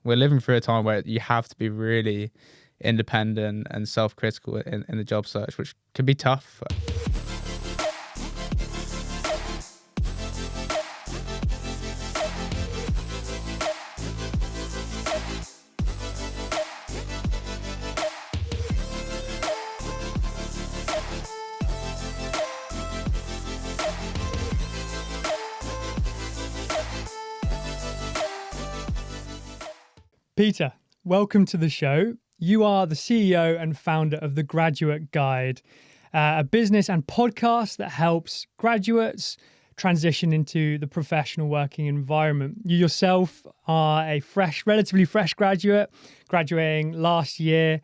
we're living through a time where you have to be really independent and self-critical in the job search, which can be tough. Peter, welcome to the show. You are the CEO and founder of The Graduate Guide, a business and podcast that helps graduates transition into the professional working environment. You yourself are a relatively fresh graduate, graduating last year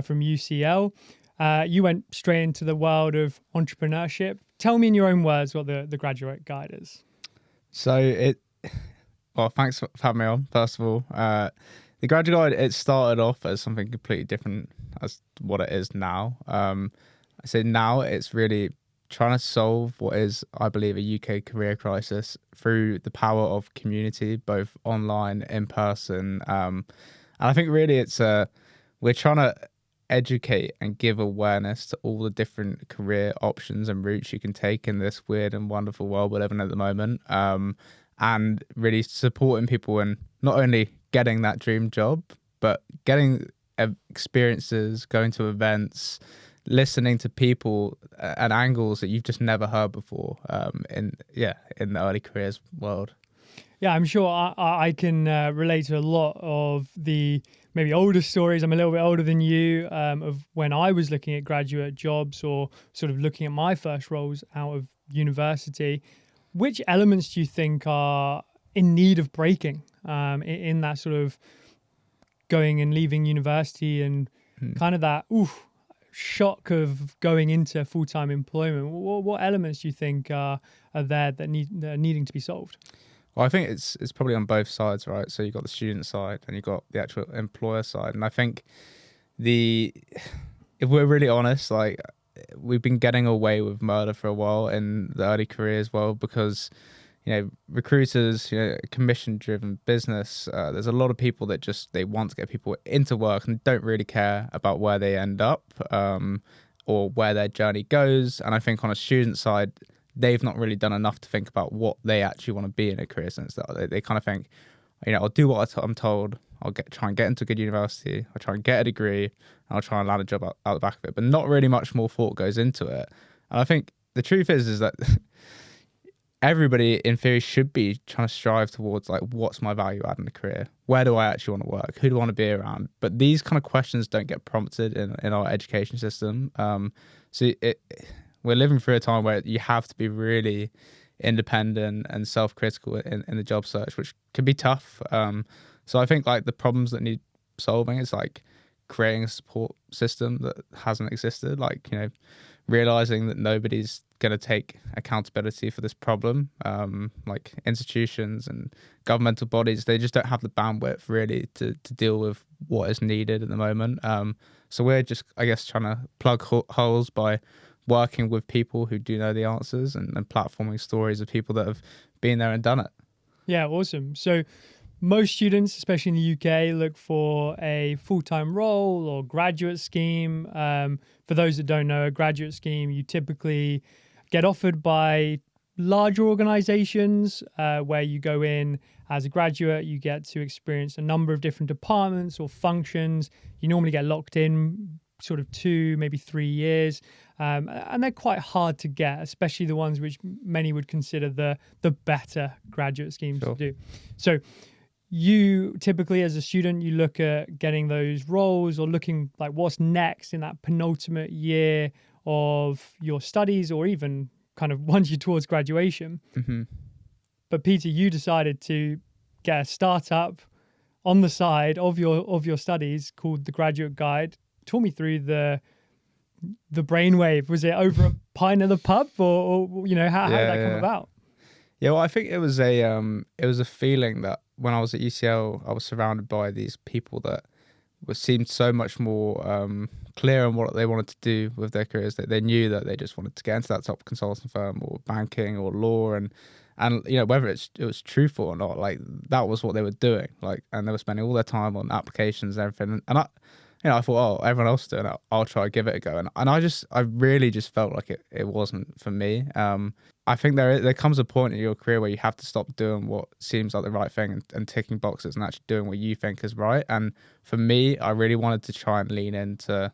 from UCL. You went straight into the world of entrepreneurship. Tell me in your own words what the Graduate Guide is. Well, thanks for having me on, first of all. The Graduate Guide, it started off as something completely different as what it is now. I say now it's really trying to solve what is, I believe, a UK career crisis through the power of community, both online, in person. And I think really we're trying to educate and give awareness to all the different career options and routes you can take in this weird and wonderful world we're living at the moment. And really supporting people in not only getting that dream job, but getting experiences, going to events, listening to people and angles that you've just never heard before in the early careers world. Yeah, I'm sure I can relate to a lot of the maybe older stories. I'm a little bit older than you, of when I was looking at graduate jobs or sort of looking at my first roles out of university. Which elements do you think are in need of breaking in that sort of going and leaving university and kind of that shock of going into full-time employment? What elements do you think are there that are needing to be solved? Well, I think it's probably on both sides, right? So you've got the student side and you've got the actual employer side. And I think if we're really honest, like, we've been getting away with murder for a while in the early careers world because, recruiters, commission-driven business, there's a lot of people that they want to get people into work and don't really care about where they end up or where their journey goes. And I think on a student side, they've not really done enough to think about what they actually want to be in a career sense. They kind of think, I'll do what I'm told. I'll try and get into a good university. I'll try and get a degree. And I'll try and land a job out the back of it. But not really much more thought goes into it. And I think the truth is that everybody, in theory, should be trying to strive towards, like, what's my value add in a career? Where do I actually want to work? Who do I want to be around? But these kind of questions don't get prompted in our education system. We're living through a time where you have to be really independent and self-critical in the job search, which can be tough. So I think, like, the problems that need solving is, like, creating a support system that hasn't existed, like, realizing that nobody's going to take accountability for this problem. Like institutions and governmental bodies, they just don't have the bandwidth really to deal with what is needed at the moment. So we're just, I guess, trying to plug holes by working with people who do know the answers and platforming stories of people that have been there and done it. Yeah, awesome. So most students, especially in the UK, look for a full-time role or graduate scheme. For those that don't know, a graduate scheme, you typically get offered by larger organizations where you go in as a graduate, you get to experience a number of different departments or functions. You normally get locked in sort of 2, maybe 3 years. And they're quite hard to get, especially the ones which many would consider the better graduate schemes to do. So you typically, as a student, you look at getting those roles or looking like what's next in that penultimate year of your studies, or even kind of once you're towards graduation. Mm-hmm. But Peter, you decided to get a startup on the side of your studies called The Graduate Guide. Talk me through the brainwave. Was it over a pint at the pub, or how did that come about? Yeah, well, I think it was a feeling that when I was at UCL, I was surrounded by these people that seemed so much more clear on what they wanted to do with their careers. That they knew that they just wanted to get into that top consulting firm or banking or law, and And whether it was truthful or not, like that was what they were doing, like, and they were spending all their time on applications and everything. And I thought, oh, everyone else is doing it, I'll try to give it a go. And I really just felt like it wasn't for me. I think there comes a point in your career where you have to stop doing what seems like the right thing and ticking boxes and actually doing what you think is right. And for me, I really wanted to try and lean into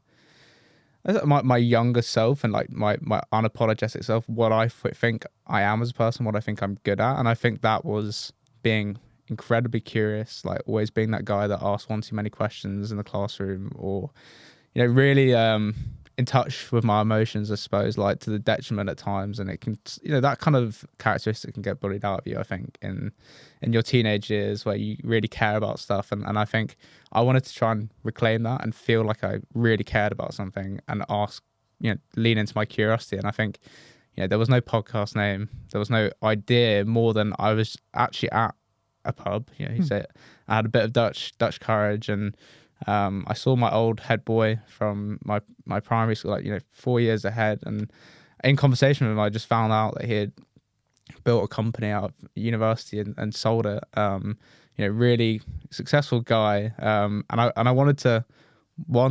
my younger self and like my unapologetic self, what I think I am as a person, what I think I'm good at. And I think that was being incredibly curious, like always being that guy that asked one too many questions in the classroom, or really in touch with my emotions, I suppose, like to the detriment at times. And it can, that kind of characteristic can get bullied out of you, I think, in your teenage years where you really care about stuff. And I think I wanted to try and reclaim that and feel like I really cared about something and ask, lean into my curiosity. And I think, there was no podcast name, there was no idea more than I was actually at a pub. You said I had a bit of Dutch courage, and I saw my old head boy from my primary school, like 4 years ahead, and in conversation with him, I just found out that he had built a company out of university and sold it. Really successful guy, and I wanted to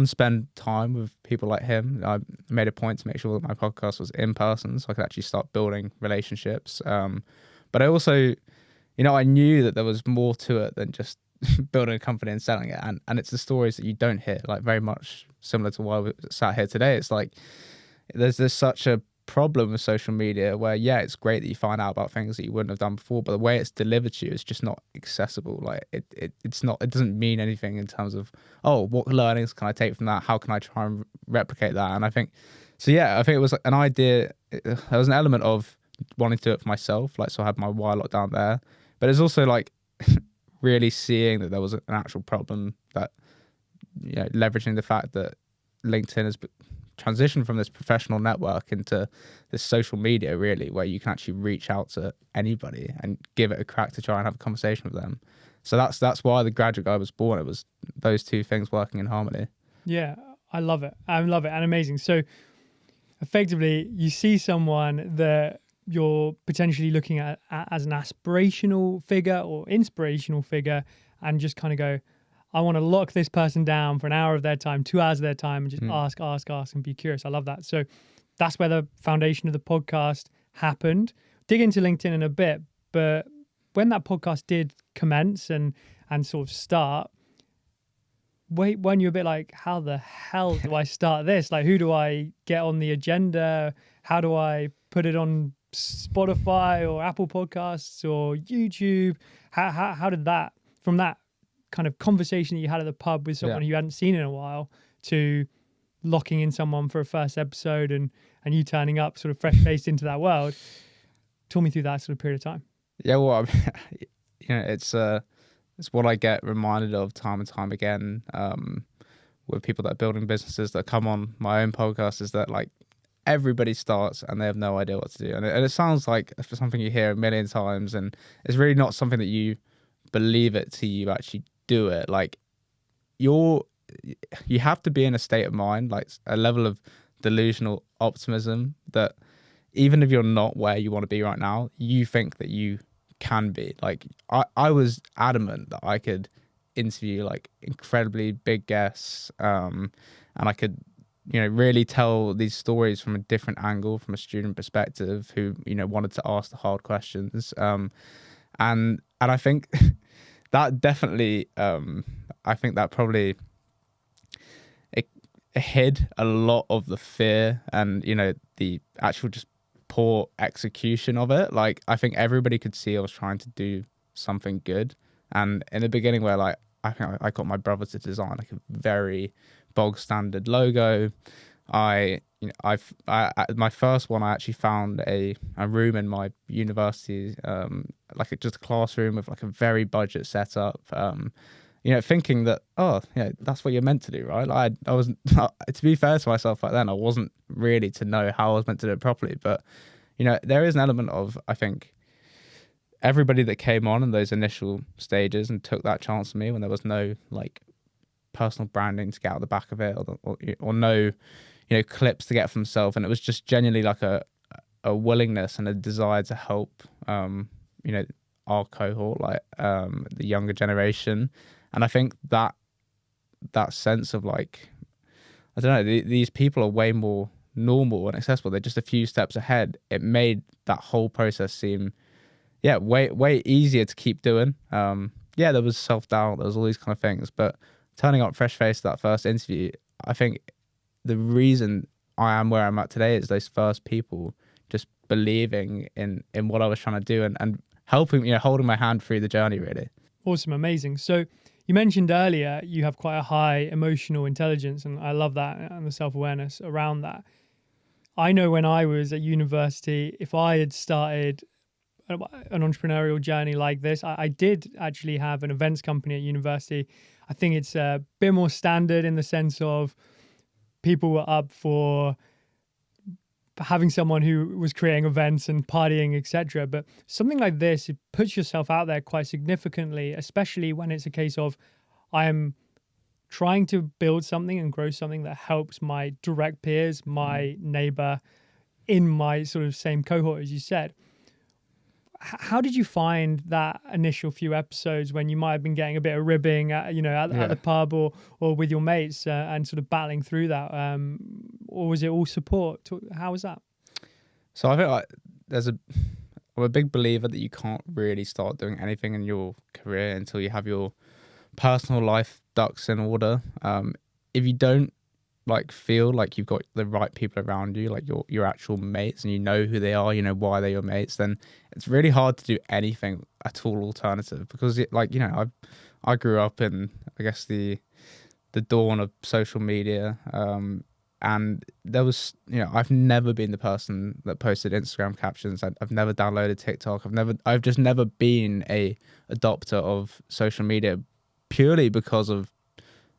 spend time with people like him. I made a point to make sure that my podcast was in person, so I could actually start building relationships. But I also, I knew that there was more to it than just building a company and selling it. And it's the stories that you don't hear, like very much similar to why we sat here today. It's like there's such a problem with social media where, yeah, it's great that you find out about things that you wouldn't have done before, but the way it's delivered to you is just not accessible. Like it doesn't mean anything in terms of, oh, what learnings can I take from that? How can I try and replicate that? And I think it was like an idea. There was an element of wanting to do it for myself, like, so I had my why locked down there, but it's also like really seeing that there was an actual problem, that leveraging the fact that LinkedIn has transitioned from this professional network into this social media, really, where you can actually reach out to anybody and give it a crack to try and have a conversation with them. So that's why the Graduate Guide was born. It was those two things working in harmony. Yeah, I love it and amazing. So effectively, you see someone that you're potentially looking at as an aspirational figure or inspirational figure, and just kind of go, I want to lock this person down for an hour of their time, 2 hours of their time, and just ask and be curious. I love that. So that's where the foundation of the podcast happened. Dig into LinkedIn in a bit, but when that podcast did commence and sort of start, when you're a bit like, how the hell do I start this? Like, who do I get on the agenda? How do I put it on Spotify or Apple Podcasts or YouTube? How did that, from that kind of conversation that you had at the pub with someone you hadn't seen in a while, to locking in someone for a first episode and you turning up sort of fresh-faced into that world? Talk me through that sort of period of time. Yeah, well, it's what I get reminded of time and time again with people that are building businesses that come on my own podcast, is that, like, everybody starts and they have no idea what to do. And it sounds like something you hear a million times, and it's really not something that you believe it till you actually do it. Like, you have to be in a state of mind, like a level of delusional optimism, that even if you're not where you want to be right now, you think that you can be. Like, I was adamant that I could interview like incredibly big guests, and I could really tell these stories from a different angle, from a student perspective, who wanted to ask the hard questions, and I think that definitely I think that probably it hid a lot of the fear and the actual just poor execution of it. Like, I think everybody could see I was trying to do something good, and in the beginning, where like I think I got my brother to design like a very bog standard logo. My first one, I actually found a room in my university, like just a classroom with like a very budget setup, thinking that, that's what you're meant to do, right? Like, I wasn't, to be fair to myself back then, I wasn't really to know how I was meant to do it properly. But, there is an element of, I think, everybody that came on in those initial stages and took that chance on me when there was no like personal branding to get out the back of it, or no, clips to get for themselves. And it was just genuinely like a willingness and a desire to help our cohort, like the younger generation. And I think that sense of like, I don't know, these people are way more normal and accessible. They're just a few steps ahead. It made that whole process seem, way easier to keep doing. There was self-doubt, there was all these kind of things, but turning up fresh face to that first interview, I think the reason I am where I'm at today is those first people just believing in what I was trying to do, and helping, holding my hand through the journey, really. Awesome. Amazing. So you mentioned earlier you have quite a high emotional intelligence, and I love that, and the self-awareness around that. I know when I was at university, if I had started an entrepreneurial journey like this, I did actually have an events company at university. I think it's a bit more standard in the sense of people were up for having someone who was creating events and partying, etc. But something like this, it puts yourself out there quite significantly, especially when it's a case of I am trying to build something and grow something that helps my direct peers, my neighbor, in my sort of same cohort, as you said. How did you find that initial few episodes when you might have been getting a bit of ribbing at the pub or with your mates and sort of battling through that? Or was it all support? How was that? So I think I'm a big believer that you can't really start doing anything in your career until you have your personal life ducks in order. If you don't feel like you've got the right people around you, like your actual mates, and you know who they are, why they're your mates, then it's really hard to do anything at all alternative, because I grew up in, I guess, the dawn of social media, and there was, I've never been the person that posted Instagram captions. I've never downloaded TikTok. I've just never been a adopter of social media, purely because of,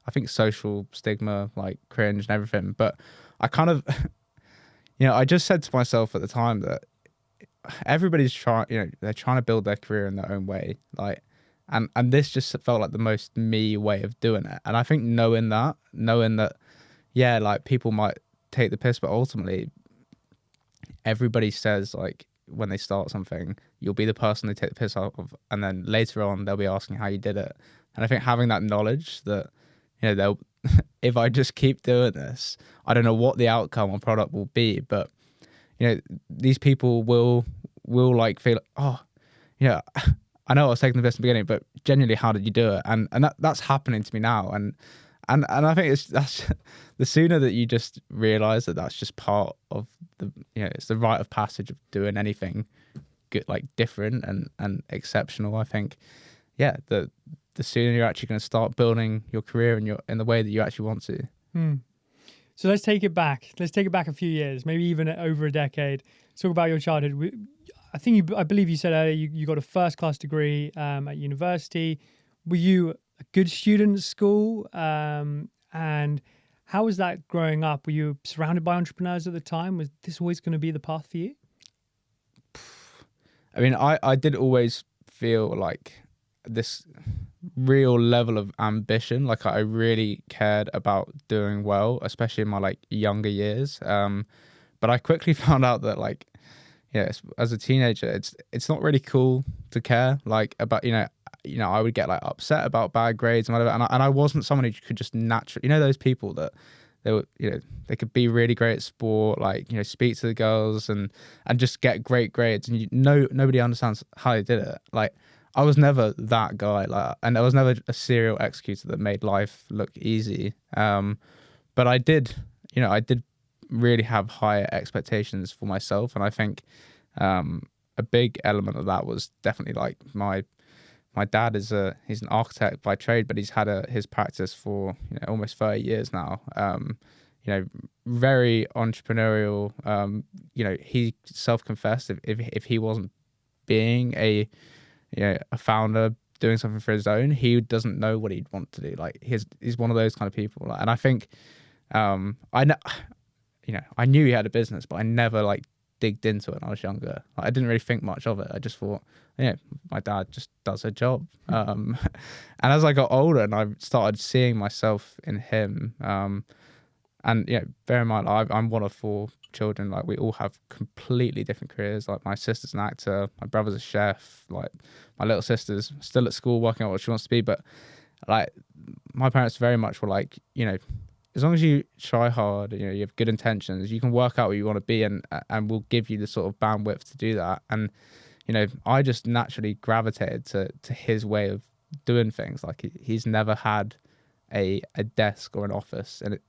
I think, social stigma, like cringe and everything. But I kind of, I just said to myself at the time that everybody's trying, they're trying to build their career in their own way. And this just felt like the most me way of doing it. And I think knowing that, people might take the piss, but ultimately everybody says, like, when they start something, you'll be the person they take the piss out of. And then later on, they'll be asking how you did it. And I think having that knowledge that, they'll, if I just keep doing this, I don't know what the outcome or product will be, but these people will like feel, I know I was taking the piss in the beginning, but genuinely, how did you do it? And that's happening to me now, and I think that's the sooner that you just realize that that's just part of the, it's the rite of passage of doing anything good, like different and exceptional. I think, the sooner you're actually going to start building your career in the way that you actually want to. So let's take it back. Let's take it back a few years, maybe even over a decade. Let's talk about your childhood. I believe you said earlier you got a first-class degree at university. Were you a good student at school? And how was that growing up? Were you surrounded by entrepreneurs at the time? Was this always going to be the path for you? I mean, I did always feel like this real level of ambition. Like, I really cared about doing well, especially in my younger years. But I quickly found out that as a teenager, it's not really cool to care about, I would get upset about bad grades and whatever. And I wasn't someone who could just naturally, those people that they were, they could be really great at sport, speak to the girls and just get great grades. And nobody understands how they did it. I was never that guy, and I was never a serial executor that made life look easy. But I did really have higher expectations for myself, and I think a big element of that was definitely my dad he's an architect by trade, but he's had his practice for almost 30 years now. Very entrepreneurial. He self-confessed if he wasn't being a founder doing something for his own, he doesn't know what he'd want to do. He's one of those kind of people. And I think I knew he had a business, but I never digged into it when I was younger. I didn't really think much of it. I just thought, my dad just does a job. And as I got older and I started seeing myself in him, and bear in mind, I'm one of 4 children, like we all have completely different careers. Like my sister's an actor, my brother's a chef, like my little sister's still at school working out what she wants to be. But like my parents very much were like, as long as you try hard, you have good intentions, you can work out what you want to be, and we'll give you the sort of bandwidth to do that. And I just naturally gravitated to his way of doing things. Like he's never had a desk or an office, and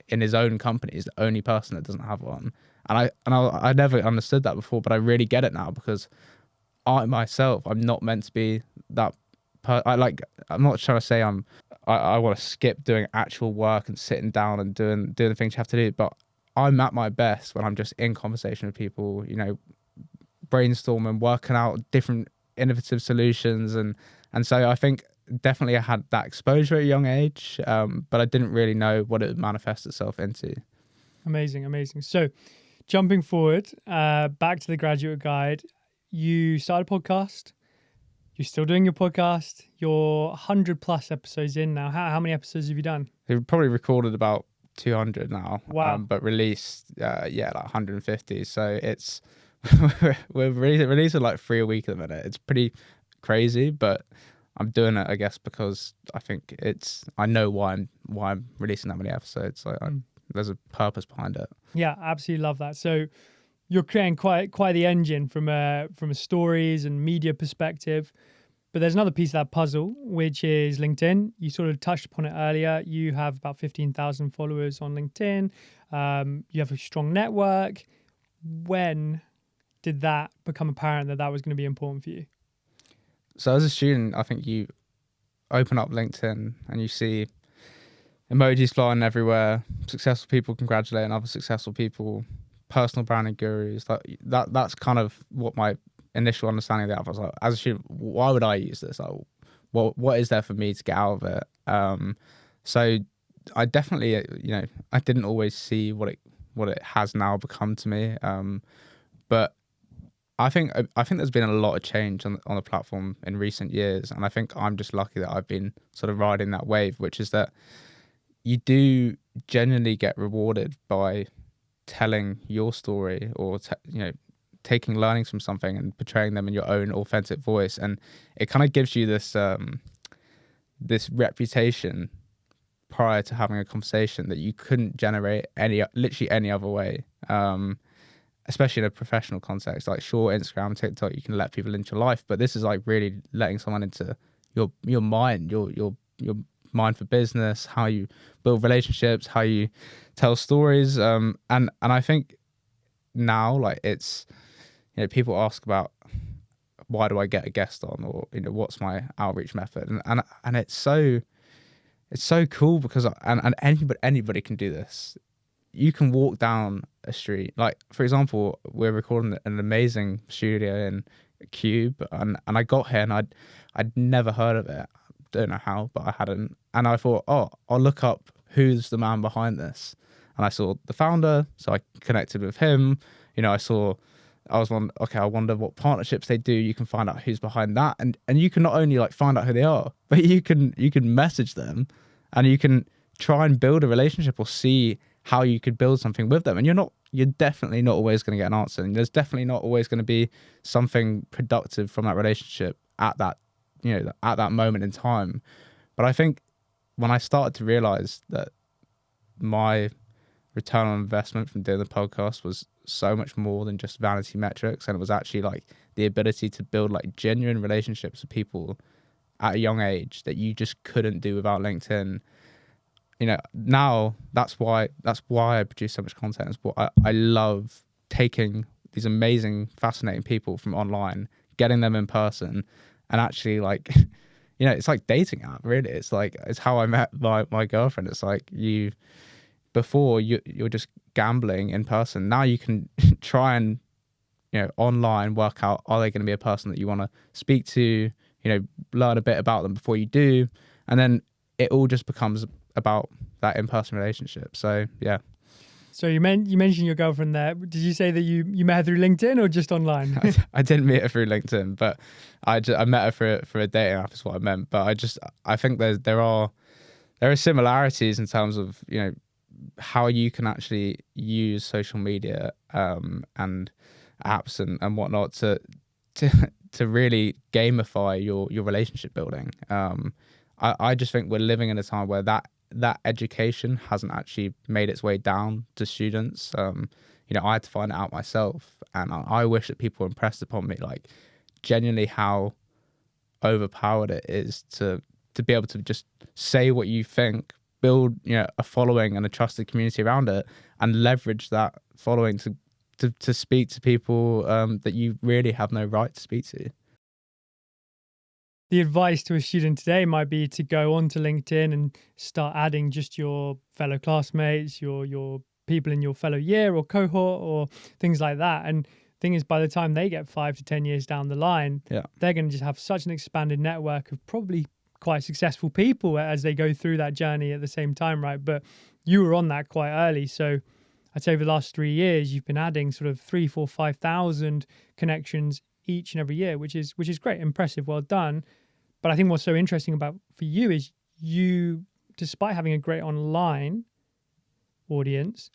in his own company, he's the only person that doesn't have one. And I never understood that before, but I really get it now, because I myself, I'm not meant to be that. I'm not trying to say I want to skip doing actual work and sitting down and doing the things you have to do, but I'm at my best when I'm just in conversation with people, brainstorming, working out different innovative solutions, and so I think definitely I had that exposure at a young age, but I didn't really know what it would manifest itself into. Amazing. So jumping forward, back to the Graduate Guide, you started a podcast. You're still doing your podcast. You're 100 plus episodes in now. How many episodes have you done? We've probably recorded about 200 now. Wow. But released, like 150. So it's we're releasing like 3 a week at the minute. It's pretty crazy, but I'm doing it, I guess, because I think I know why I'm releasing that many episodes. Like there's a purpose behind it. Yeah, absolutely love that. So you're creating quite the engine from a stories and media perspective. But there's another piece of that puzzle, which is LinkedIn. You sort of touched upon it earlier. You have about 15,000 followers on LinkedIn. You have a strong network. When did that become apparent that was going to be important for you? So as a student, I think you open up LinkedIn and you see emojis flying everywhere, successful people congratulating other successful people, personal branding gurus. That's kind of what my initial understanding of the app was. Like, as a student, why would I use this? Like, what is there for me to get out of it? So I definitely, I didn't always see what it has now become to me. But I think there's been a lot of change on the platform in recent years, and I think I'm just lucky that I've been sort of riding that wave, which is that you do genuinely get rewarded by telling your story, or taking learnings from something and portraying them in your own authentic voice, and it kind of gives you this this reputation prior to having a conversation that you couldn't generate literally any other way, especially in a professional context. Like sure, Instagram, TikTok, you can let people into your life, but this is like really letting someone into your mind, your mind for business, how you build relationships, how you tell stories, and I think now, like, it's, people ask about why do I get a guest on, or what's my outreach method, and it's so cool because and anybody can do this. You can walk down a street, like for example, we're recording an amazing studio in Cube, and I got here and I'd never heard of it. Don't know how, but I hadn't, and I thought, oh, I'll look up who's the man behind this, and I saw the founder, so I connected with him. I wonder what partnerships they do. You can find out who's behind that, and you can not only like find out who they are, but you can message them, and you can try and build a relationship or see how you could build something with them. And you're definitely not always going to get an answer, and there's definitely not always going to be something productive from that relationship at that at that moment in time. But I think when I started to realize that my return on investment from doing the podcast was so much more than just vanity metrics, and it was actually like the ability to build like genuine relationships with people at a young age that you just couldn't do without LinkedIn. Now that's why I produce so much content. It's what I love, taking these amazing, fascinating people from online, getting them in person, and actually like, it's like dating app, really. It's how I met my girlfriend. It's like before you're just gambling in person. Now you can try and, online work out, are they going to be a person that you want to speak to, learn a bit about them before you do. And then it all just becomes about that in-person relationship. So, yeah. So you mentioned your girlfriend there. Did you say that you met her through LinkedIn or just online? I didn't meet her through LinkedIn, but I met her for a dating app is what I meant. But I think there are similarities in terms of, how you can actually use social media and apps and whatnot to really gamify your relationship building. I just think we're living in a time where that education hasn't actually made its way down to students. I had to find it out myself, and I wish that people impressed upon me, like, genuinely how overpowered it is to be able to just say what you think, build a following and a trusted community around it, and leverage that following to speak to people that you really have no right to speak to. The advice to a student today might be to go onto LinkedIn and start adding just your fellow classmates, your people in your fellow year or cohort or things like that. And thing is, by the time they get 5 to 10 years down the line, they're going to just have such an expanded network of probably quite successful people as they go through that journey at the same time, right? But you were on that quite early. So I'd say over the last 3 years, you've been adding sort of 3, 4, 5,000 connections each and every year, which is great, impressive, well done. But I think what's so interesting about for you is you, despite having a great online audience,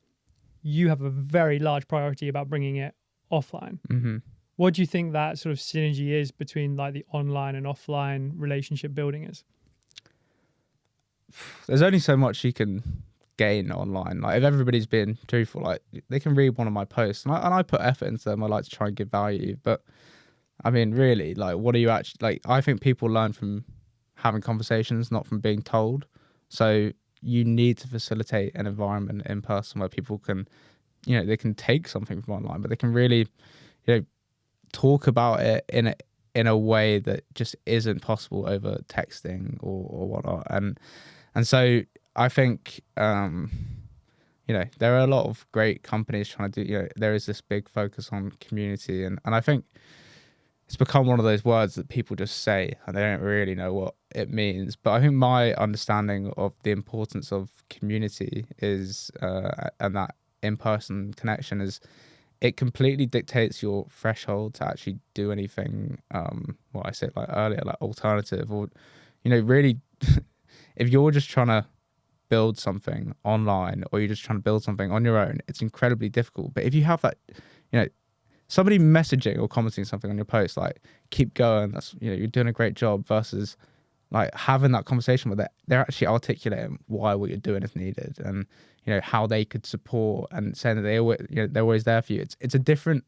you have a very large priority about bringing it offline. Mm-hmm. What do you think that sort of synergy is between like the online and offline relationship building is? There's only so much you can gain online. Like, if everybody's being truthful, like, they can read one of my posts, and I put effort into them. I like to try and give value, but I mean, really, like, what are you actually, like, I think people learn from having conversations, not from being told. So you need to facilitate an environment in person where people can, they can take something from online, but they can really, talk about it in a way that just isn't possible over texting or whatnot. And so I think, there are a lot of great companies trying to do, there is this big focus on community. And I think it's become one of those words that people just say and they don't really know what it means. But I think my understanding of the importance of community is, and that in-person connection is, it completely dictates your threshold to actually do anything, what I said like earlier, like alternative, or, really, if you're just trying to build something online or you're just trying to build something on your own, it's incredibly difficult. But if you have that, somebody messaging or commenting something on your post, like, keep going, that's, you're doing a great job, versus like having that conversation with it, they're actually articulating why what you're doing is needed, and how they could support, and saying that they always, they're always there for you. It's a different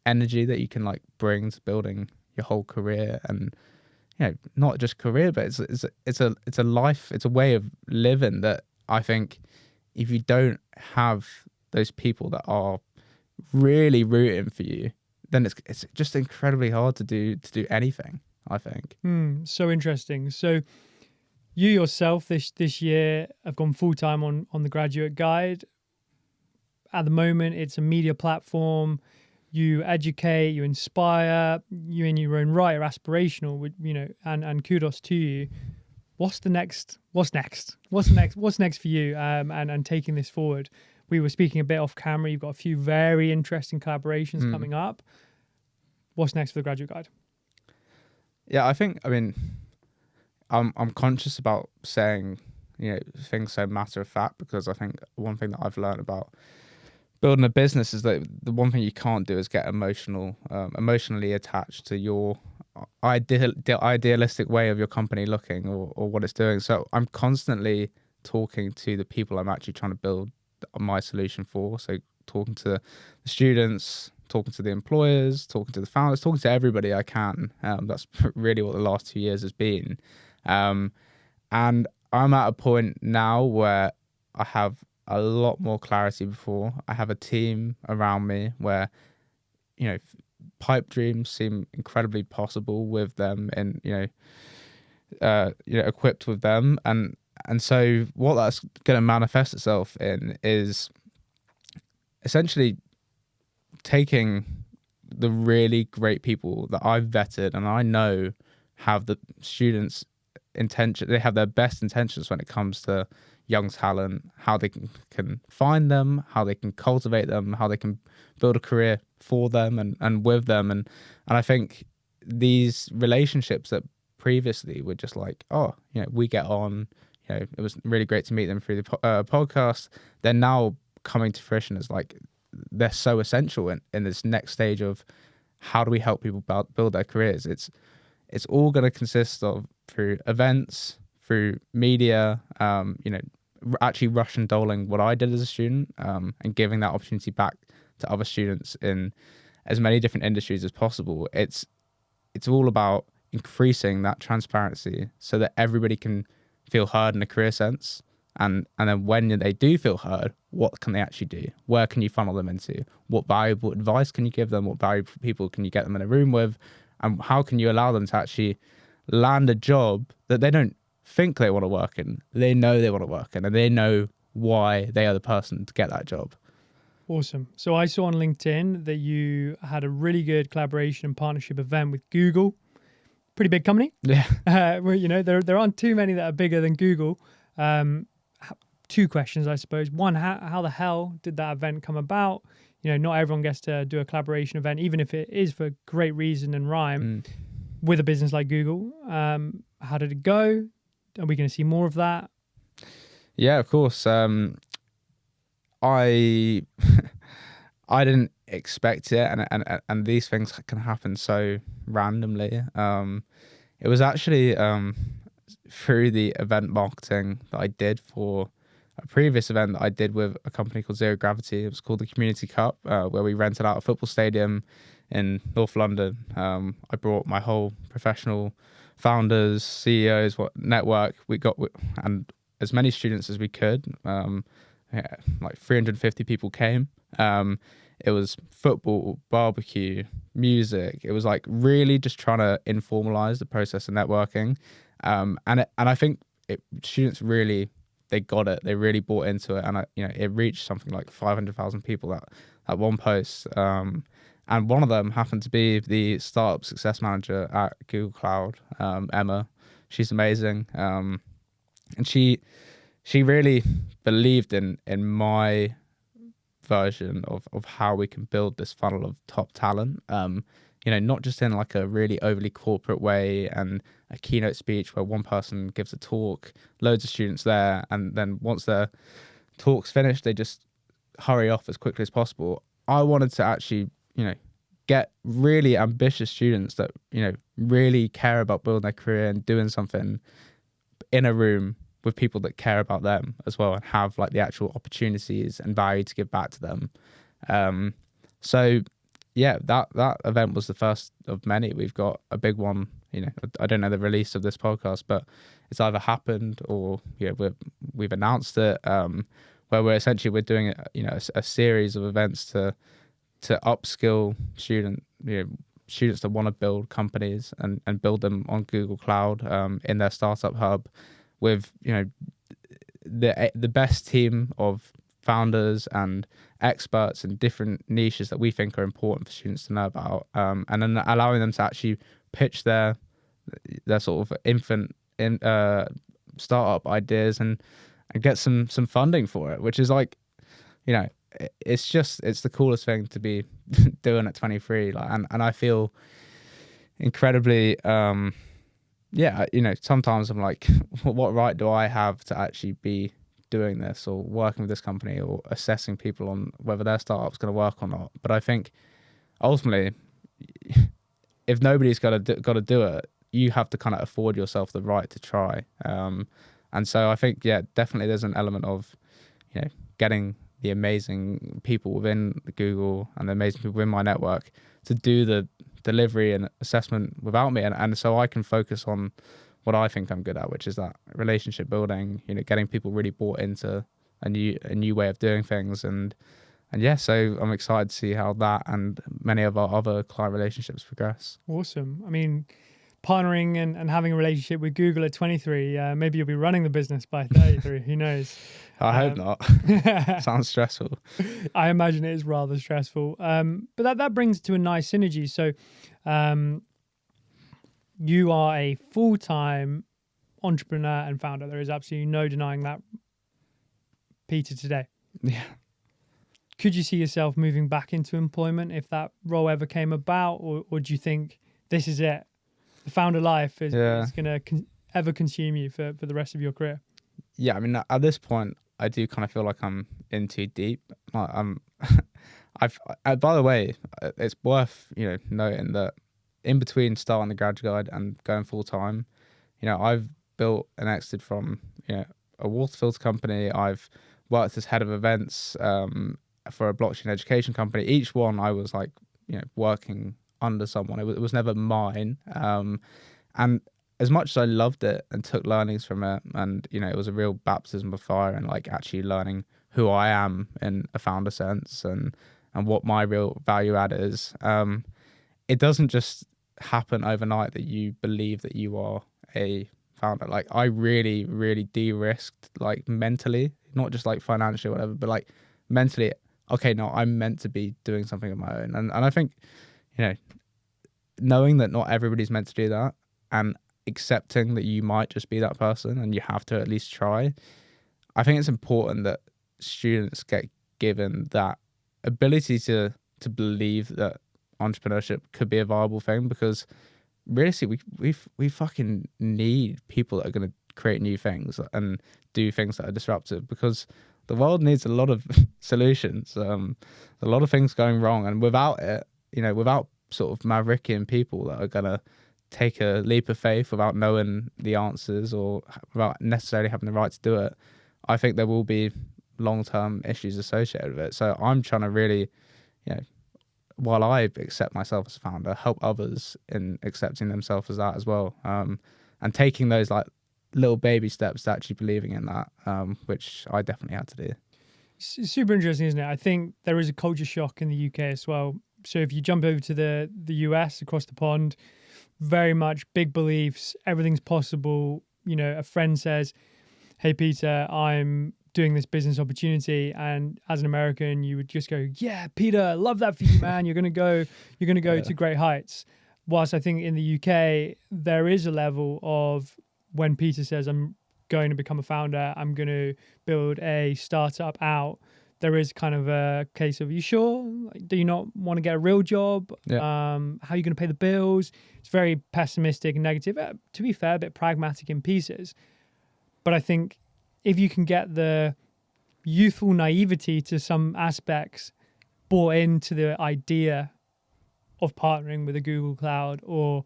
energy that you can like bring to building your whole career, and not just career, but it's a life, it's a way of living that I think if you don't have those people that are really rooting for you, then it's just incredibly hard to do anything, I think. So interesting. So you yourself this year have gone full-time on the Graduate Guide. At the moment, it's a media platform. You educate, you inspire, you in your own right are aspirational, and kudos to you. What's next? What's next for you, and taking this forward? We were speaking a bit off camera. You've got a few very interesting collaborations coming up. What's next for the Graduate Guide? Yeah, I mean, I'm conscious about saying, things so matter of fact, because I think one thing that I've learned about building a business is that the one thing you can't do is get emotionally attached to your idealistic way of your company looking or what it's doing. So I'm constantly talking to the people I'm actually trying to build my solution for. So talking to the students, talking to the employers, talking to the founders, talking to everybody I can. That's really what the last 2 years has been. And I'm at a point now where I have a lot more clarity before. I have a team around me where, pipe dreams seem incredibly possible with them, and, equipped with them. And so what that's going to manifest itself in is essentially taking the really great people that I've vetted and I know have the students' intention, they have their best intentions when it comes to young talent, how they can find them, how they can cultivate them, how they can build a career for them and with them. And I think these relationships that previously were just like, we get on, it was really great to meet them through the podcast. They're now coming to fruition as like they're so essential in this next stage of how do we help people build their careers. It's all going to consist of through events, through media, actually rush and doling what I did as a student, and giving that opportunity back to other students in as many different industries as possible. It's all about increasing that transparency so that everybody can feel heard in a career sense. And then when they do feel heard, what can they actually do? Where can you funnel them into? What valuable advice can you give them? What valuable people can you get them in a room with? And how can you allow them to actually land a job that they don't think they want to work in? They know they want to work in, and they know why they are the person to get that job. Awesome. So I saw on LinkedIn that you had a really good collaboration and partnership event with Google. Pretty big company. Yeah. Where, there aren't too many that are bigger than Google. Two questions, I suppose. One, how the hell did that event come about? Not everyone gets to do a collaboration event, even if it is for great reason and rhyme with a business like Google. How did it go? Are we going to see more of that? Yeah, of course. I I didn't expect it, and these things can happen so randomly. It was actually through the event marketing that I did for a previous event that I did with a company called Zero Gravity. It was called the Community Cup, where we rented out a football stadium in North London. I brought my whole professional founders, CEOs, network. And as many students as we could. Like 350 people came. It was football, barbecue, music. It was like really just trying to informalize the process of networking. And I think students really, they got it. They really bought into it, and it reached something like 500,000 people at one post. And one of them happened to be the startup success manager at Google Cloud, Emma. She's amazing, and she really believed in my version of how we can build this funnel of top talent. Not just in like a really overly corporate way and a keynote speech where one person gives a talk, loads of students there, and then once their talk's finished, they just hurry off as quickly as possible. I wanted to actually, get really ambitious students that, really care about building their career and doing something in a room with people that care about them as well and have like the actual opportunities and value to give back to them. So yeah, that event was the first of many. We've got a big one, I don't know the release of this podcast, but it's either happened or we've announced it, where we're doing a series of events to upskill students that want to build companies and build them on Google Cloud, in their startup hub, with the best team of founders and experts in different niches that we think are important for students to know about, and then allowing them to actually pitch their sort of infant startup ideas and get some funding for it, which is like, it's the coolest thing to be doing at 23. Like, and I feel incredibly, sometimes I'm like, what right do I have to actually be doing this or working with this company or assessing people on whether their startup's going to work or not? But I think ultimately, if nobody's got to do it, you have to kind of afford yourself the right to try. And so I think, definitely there's an element of, getting the amazing people within Google and the amazing people in my network to do the delivery and assessment without me, and so I can focus on what I think I'm good at, which is that relationship building, getting people really bought into a new way of doing things, and so I'm excited to see how that and many of our other client relationships progress. Awesome. I mean, partnering and having a relationship with Google at 23, maybe you'll be running the business by 33. Who knows? I hope not. Sounds stressful. I imagine it is rather stressful. But that brings to a nice synergy. So you are a full-time entrepreneur and founder. There is absolutely no denying that, Peter, today. Yeah. Could you see yourself moving back into employment if that role ever came about? Or do you think this is it? The founder life is going to ever consume you for the rest of your career? Yeah, I mean, at this point, I do kind of feel like I'm in too deep. Like, I'm, by the way, it's worth, noting that in between starting the graduate guide and going full time, I've built and exited from, a water filter company. I've worked as head of events for a blockchain education company. Each one I was like, working under someone. It was never mine. And as much as I loved it and took learnings from it, and it was a real baptism of fire and like actually learning who I am in a founder sense and what my real value add is. It doesn't just happen overnight that you believe that you are a founder. Like I really, really de-risked like mentally, not just like financially or whatever, but like mentally. Okay, no, I'm meant to be doing something of my own, and I think you know knowing that not everybody's meant to do that and accepting that you might just be that person and you have to at least try. I think it's important that students get given that ability to believe that entrepreneurship could be a viable thing, because realistically we fucking need people that are going to create new things and do things that are disruptive, because the world needs a lot of solutions, a lot of things going wrong, and without it, without sort of maverickian people that are going to take a leap of faith without knowing the answers or without necessarily having the right to do it, I think there will be long-term issues associated with it. So I'm trying to really, while I accept myself as a founder, help others in accepting themselves as that as well, and taking those like little baby steps to actually believing in that, which I definitely had to do. Super interesting, isn't it? I think there is a culture shock in the UK as well. So if you jump over to the US across the pond, very much big beliefs, everything's possible. A friend says, "Hey Peter, I'm doing this business opportunity," and as an American, you would just go, "Yeah, Peter, love that for you, man. You're gonna go Yeah. to great heights." Whilst I think in the UK there is a level of, when Peter says, "I'm going to become a founder, I'm going to build a startup out," there is kind of a case of, "You sure? Like, do you not want to get a real job? Yeah. How are you going to pay the bills?" It's very pessimistic and negative. To be fair, a bit pragmatic in pieces. But I think if you can get the youthful naivety to some aspects bought into the idea of partnering with a Google Cloud or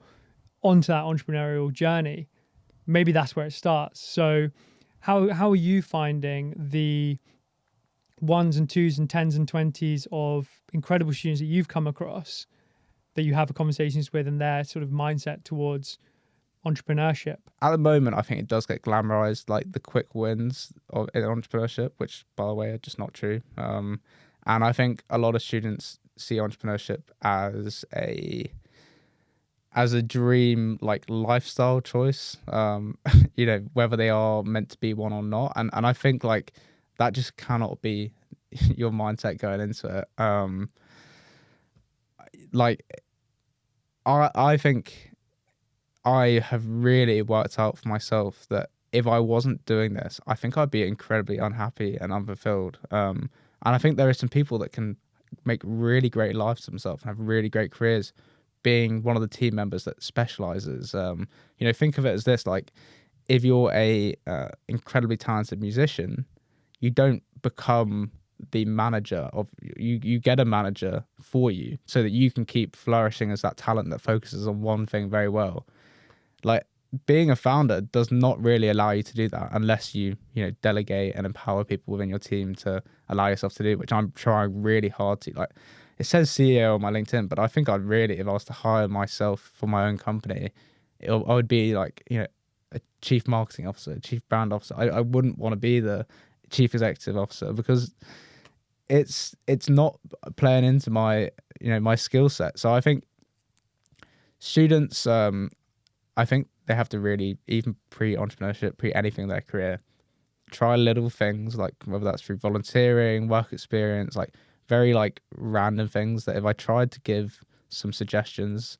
onto that entrepreneurial journey, maybe that's where it starts. So how are you finding the ones and twos and tens and 20s of incredible students that you've come across that you have conversations with, and their sort of mindset towards entrepreneurship? At the moment, I think it does get glamorized, like the quick wins in entrepreneurship, which, by the way, are just not true. And I think a lot of students see entrepreneurship as a dream, like lifestyle choice. Whether they are meant to be one or not. And I think like that just cannot be your mindset going into it. I think I have really worked out for myself that if I wasn't doing this, I think I'd be incredibly unhappy and unfulfilled. And I think there are some people that can make really great lives for themselves and have really great careers being one of the team members that specializes. Think of it as this: like, if you're a incredibly talented musician, you don't become the manager of you get a manager for you so that you can keep flourishing as that talent that focuses on one thing very well. Like, being a founder does not really allow you to do that unless you delegate and empower people within your team to allow yourself to do, which I'm trying really hard to. Like, it says CEO on my LinkedIn, but I think I'd really, if I was to hire myself for my own company, I would be like, a chief marketing officer, chief brand officer. I wouldn't want to be the chief executive officer, because it's not playing into my my skill set. So I think students, I think they have to really, even pre-entrepreneurship, pre-anything in their career, try little things, like whether that's through volunteering, work experience, like very like random things that if I tried to give some suggestions,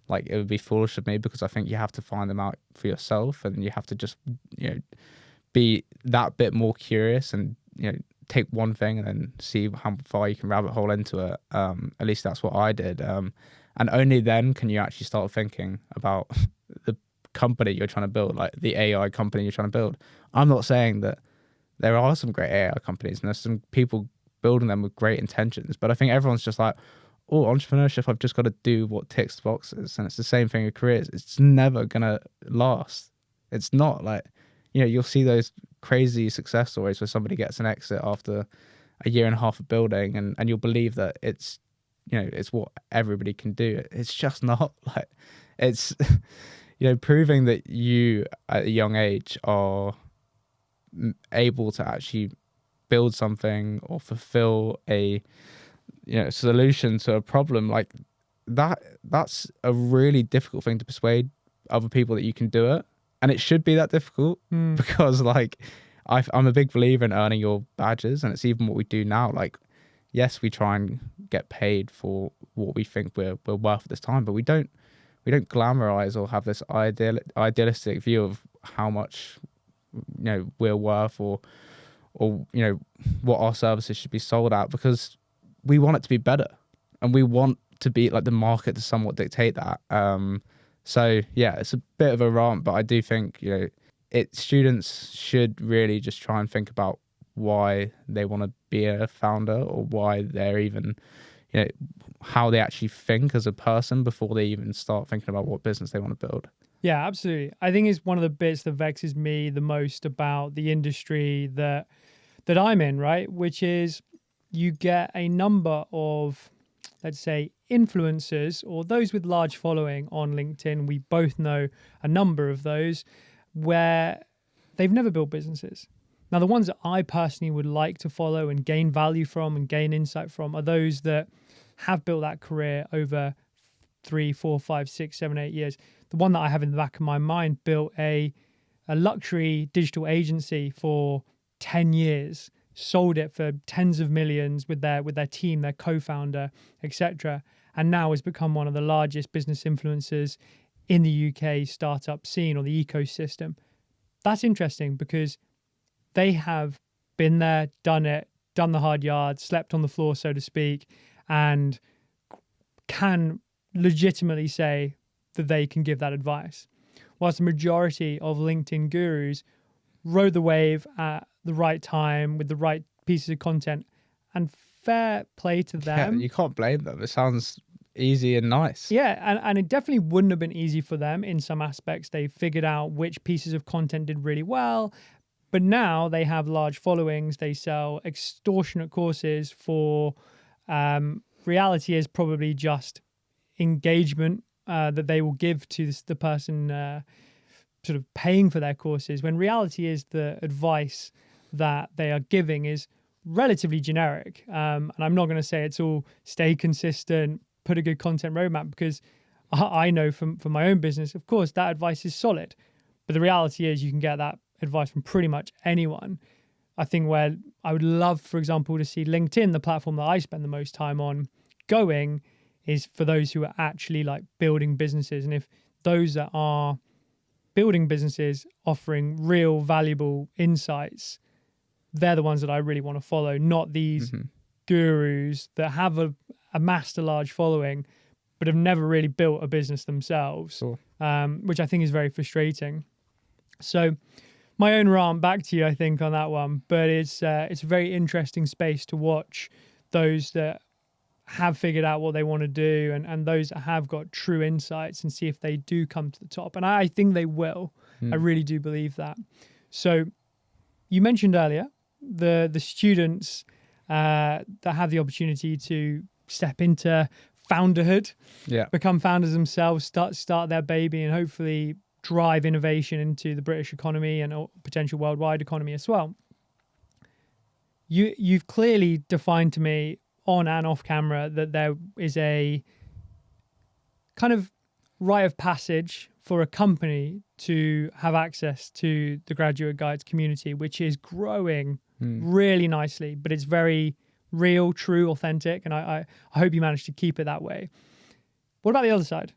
like it would be foolish of me, because I think you have to find them out for yourself, and you have to just, be that bit more curious and, take one thing and then see how far you can rabbit hole into it. At least that's what I did. And only then can you actually start thinking about the company you're trying to build, like the AI company you're trying to build. I'm not saying that there are some great AI companies and there's some people building them with great intentions, but I think everyone's just like, oh, entrepreneurship, I've just got to do what ticks the boxes. And it's the same thing with careers. It's never going to last. It's not like, you'll see those crazy success stories where somebody gets an exit after a year and a half of building, and you'll believe that it's, it's what everybody can do. It's just not. Like, it's, proving that you at a young age are able to actually build something or fulfill a solution to a problem like that's a really difficult thing to persuade other people that you can do it, and it should be that difficult because like I'm a big believer in earning your badges, and it's even what we do now. Like, yes, we try and get paid for what we think we're worth at this time, but we don't glamorize or have this idealistic view of how much we're worth or what our services should be sold at, because we want it to be better and we want to be like the market to somewhat dictate that. So yeah, it's a bit of a rant, but I do think students should really just try and think about why they want to be a founder, or why they're even how they actually think as a person before they even start thinking about what business they want to build. Yeah, absolutely. I think it's one of the bits that vexes me the most about the industry that I'm in, right? Which is you get a number of, let's say, influencers or those with large following on LinkedIn. We both know a number of those where they've never built businesses. Now, the ones that I personally would like to follow and gain value from and gain insight from are those that have built that career over 3, 4, 5, 6, 7, 8 years. The one that I have in the back of my mind built a luxury digital agency for 10 years, sold it for tens of millions with their team, their co-founder, etc., and now has become one of the largest business influencers in the UK startup scene or the ecosystem. That's interesting because they have been there, done it, done the hard yards, slept on the floor, so to speak, and can legitimately say that they can give that advice. Whilst the majority of LinkedIn gurus rode the wave at the right time with the right pieces of content, and fair play to them. Yeah, you can't blame them. It sounds easy and nice. Yeah, and it definitely wouldn't have been easy for them in some aspects. They figured out which pieces of content did really well, but now they have large followings. They sell extortionate courses for reality is probably just engagement that they will give to the person sort of paying for their courses, when reality is the advice that they are giving is relatively generic. And I'm not going to say it's all stay consistent, put a good content roadmap, because I know from my own business, of course, that advice is solid. But the reality is you can get that advice from pretty much anyone. I think where I would love, for example, to see LinkedIn, the platform that I spend the most time on, going is for those who are actually like building businesses. And if those that are building businesses offering real valuable insights, they're the ones that I really want to follow, not these gurus that have amassed a large following but have never really built a business themselves, Sure. Which I think is very frustrating. So my own rant back to you, I think, on that one, but it's a very interesting space to watch those that have figured out what they want to do and those that have got true insights, and see if they do come to the top. And I think they will. I really do believe that. So you mentioned earlier the students that have the opportunity to step into founderhood, become founders themselves, start their baby, and hopefully drive innovation into the British economy and potential worldwide economy as well. You've clearly defined to me on and off camera that there is a kind of rite of passage for a company to have access to the Graduate Guides community, which is growing really nicely, but it's very real, true, authentic, and I hope you manage to keep it that way. What about the other side?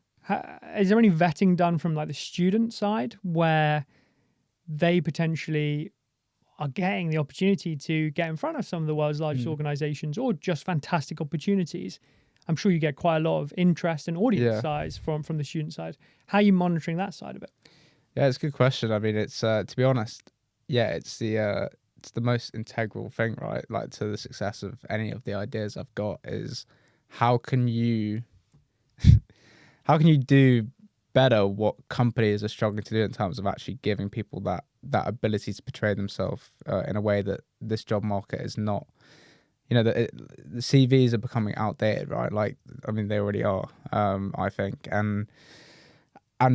Is there any vetting done from like the student side where they potentially are getting the opportunity to get in front of some of the world's largest organizations, or just fantastic opportunities? I'm sure you get quite a lot of interest and audience size from the student side. How are you monitoring that side of it? Yeah, it's a good question. I mean, it's to be honest, yeah, it's the most integral thing, right? Like to the success of any of the ideas I've got is how can you how can you do better what companies are struggling to do in terms of actually giving people that ability to portray themselves in a way that this job market is not. You know, the CVs are becoming outdated, right? Like, I mean, they already are. I think, and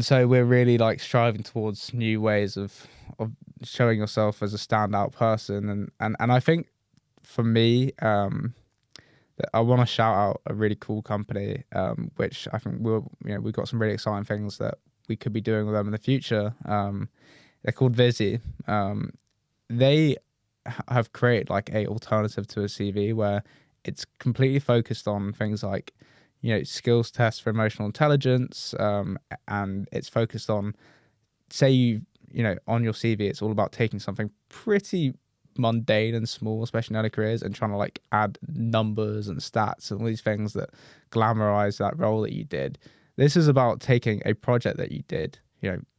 so we're really like striving towards new ways of showing yourself as a standout person, and I think for me, I want to shout out a really cool company, which I think we've got some really exciting things that we could be doing with them in the future. They're called Visi. They have created like a alternative to a CV where it's completely focused on things like, skills tests for emotional intelligence, and it's focused on, say on your CV, it's all about taking something pretty mundane and small, especially in early careers, and trying to like add numbers and stats and all these things that glamorize that role that you did. This is about taking a project that you did,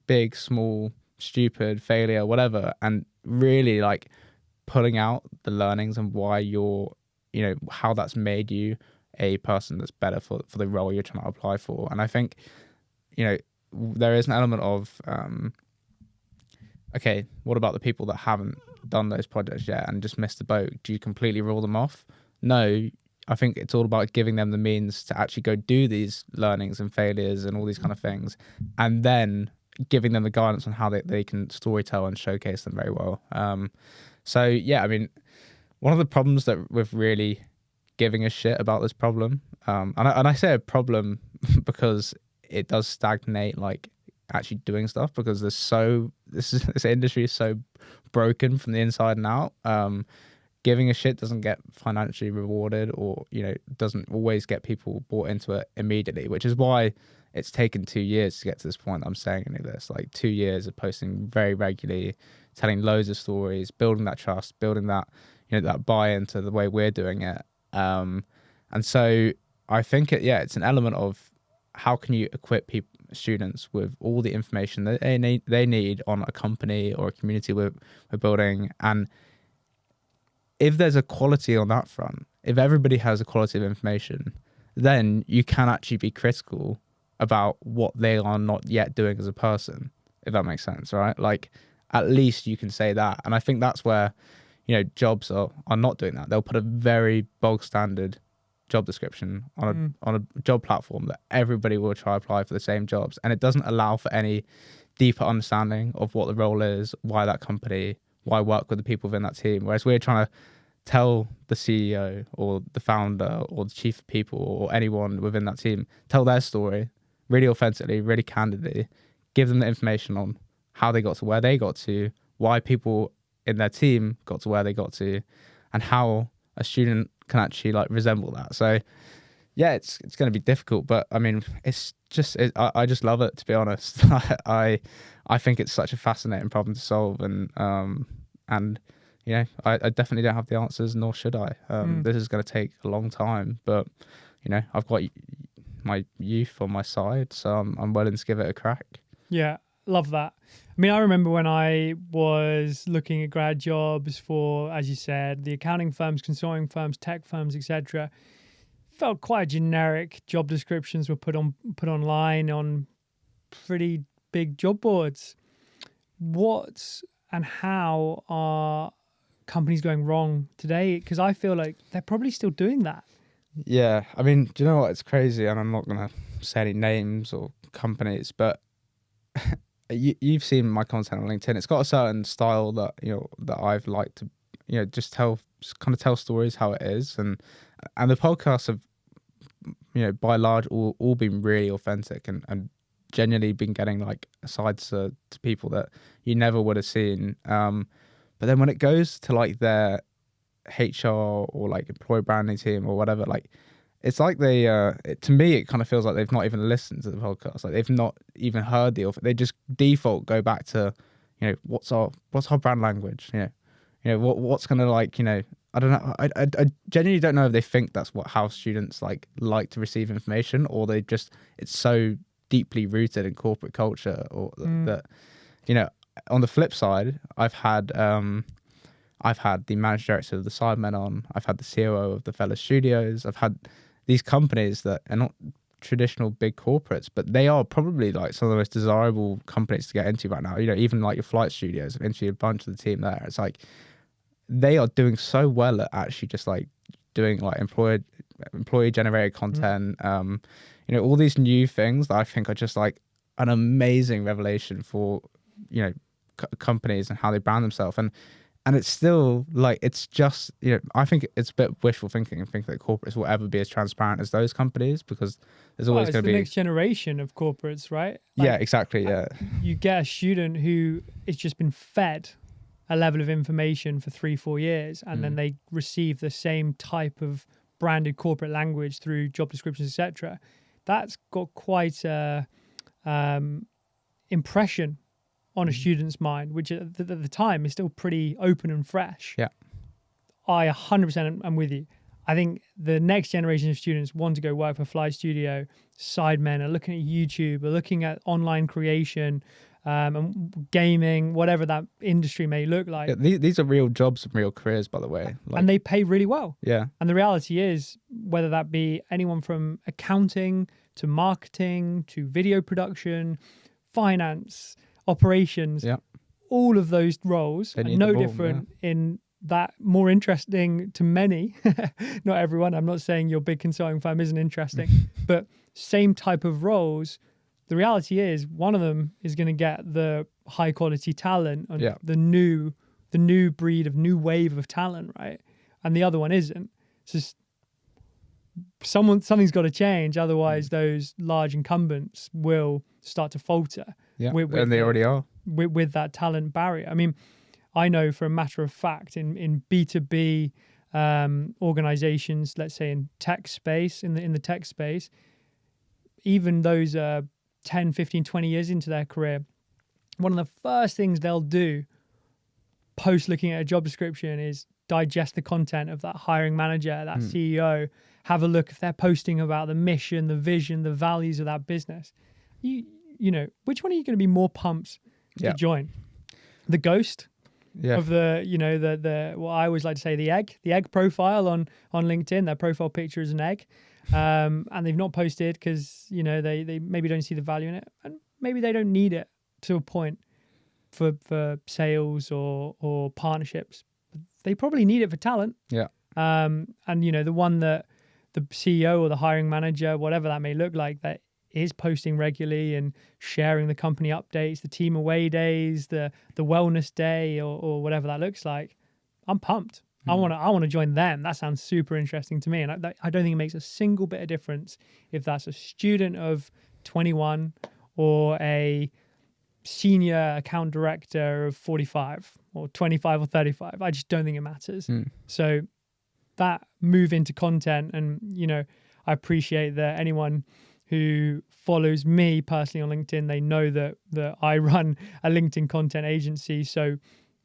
big, small, stupid, failure, whatever, and really like pulling out the learnings and why how that's made you a person that's better for the role you're trying to apply for. And I think, there is an element of, okay, what about the people that haven't done those projects yet and just missed the boat? Do you completely rule them off? No, I think it's all about giving them the means to actually go do these learnings and failures and all these kind of things, and then giving them the guidance on how they can storytell and showcase them very well. So yeah, I mean, one of the problems that with really giving a shit about this problem, and I say a problem because it does stagnate like actually doing stuff, because this industry is so broken from the inside and out. Giving a shit doesn't get financially rewarded, or doesn't always get people bought into it immediately, which is why it's taken 2 years to get to this point I'm saying any of this. Like 2 years of posting very regularly, telling loads of stories, building that trust, building that that buy-in to the way we're doing it. And so I think it's an element of how can you equip students with all the information that they need on a company or a community we're building. And if there's a quality on that front, if everybody has a quality of information, then you can actually be critical about what they are not yet doing as a person, if that makes sense, right? Like, at least you can say that. And I think that's where, jobs are not doing that. They'll put a very bog standard job description on a job platform that everybody will try to apply for the same jobs. And it doesn't allow for any deeper understanding of what the role is, why that company, why work with the people within that team. Whereas we're trying to tell the CEO or the founder or the chief of people or anyone within that team, tell their story really authentically, really candidly, give them the information on how they got to where they got to, why people in their team got to where they got to, and how a student can actually like resemble that. So yeah, it's going to be difficult, but I mean, it's just I just love it, to be honest. I think it's such a fascinating problem to solve, and I definitely don't have the answers, nor should I. This is going to take a long time, but I've got my youth on my side, so I'm willing to give it a crack. Yeah, love that. I mean, I remember when I was looking at grad jobs for, as you said, the accounting firms, consulting firms, tech firms, etc. Felt quite generic job descriptions were put online on pretty big job boards. What and how are companies going wrong today? Because I feel like they're probably still doing that. Yeah, I mean, do you know what? It's crazy, and I'm not going to say any names or companies, but you've seen my content on LinkedIn. It's got a certain style that that I've liked to just tell stories how it is, and the podcasts have by and large all been really authentic and genuinely been getting like sides to people that you never would have seen. But then when it goes to like their HR or like employee branding team or whatever, like it's like they to me it kind of feels like they've not even listened to the podcast, like they've not even heard they just default go back to what's our brand language, what's gonna like I don't know. I genuinely don't know if they think that's how students like to receive information, or it's so deeply rooted in corporate culture, or that you know, on the flip side, I've had the managing director of the Sidemen on. I've had the COO of the Fellow Studios. I've had these companies that are not traditional big corporates, but they are probably like some of the most desirable companies to get into right now. You know, even like your Flight Studios, I've interviewed a bunch of the team there. It's like they are doing so well at actually just like doing like employee generated content. You know, all these new things that I think are just like an amazing revelation for, you know, companies and how they brand themselves. And it's still like, it's just, you know, I think it's a bit wishful thinking and think that corporates will ever be as transparent as those companies, because there's always going to be the next generation of corporates, right? Yeah, exactly. Yeah. You get a student who has just been fed a level of information for 3-4 years, and then they receive the same type of branded corporate language through job descriptions, etc. That's got quite a impression on a student's mind, which at the time is still pretty open and fresh. Yeah. I 100% am with you. I think the next generation of students want to go work for Fly Studio, Sidemen, are looking at YouTube, are looking at online creation, and gaming, whatever that industry may look like. Yeah, these are real jobs and real careers, by the way. Like, and they pay really well. Yeah. And the reality is, whether that be anyone from accounting to marketing to video production, finance, operations, all of those roles are no different in that more interesting to many. Not everyone. I'm not saying your big consulting firm isn't interesting, but same type of roles. The reality is, one of them is going to get the high quality talent and the new breed of new wave of talent, right? And the other one isn't. It's just something's got to change. Otherwise, those large incumbents will start to falter. Yeah, and they already are. With that talent barrier. I mean, I know for a matter of fact in B2B organizations, let's say in tech space, in the tech space, even those 10, 15, 20 years into their career, one of the first things they'll do post looking at a job description is digest the content of that hiring manager, that CEO, have a look if they're posting about the mission, the vision, the values of that business. You know, which one are you going to be more pumped to join? The ghost of the, you know, the what I always like to say, the egg profile on LinkedIn. Their profile picture is an egg, and they've not posted because, you know, they maybe don't see the value in it, and maybe they don't need it to a point for sales or partnerships. They probably need it for talent. Yeah. And you know, the one that the CEO or the hiring manager, whatever that may look like, that is posting regularly and sharing the company updates, the team away days, the wellness day, or whatever that looks like, I'm pumped. I want to join them. That sounds super interesting to me. And I don't think it makes a single bit of difference if that's a student of 21 or a senior account director of 45 or 25 or 35. I just don't think it matters. So that move into content, and, you know, I appreciate that anyone who follows me personally on LinkedIn, they know that I run a LinkedIn content agency. So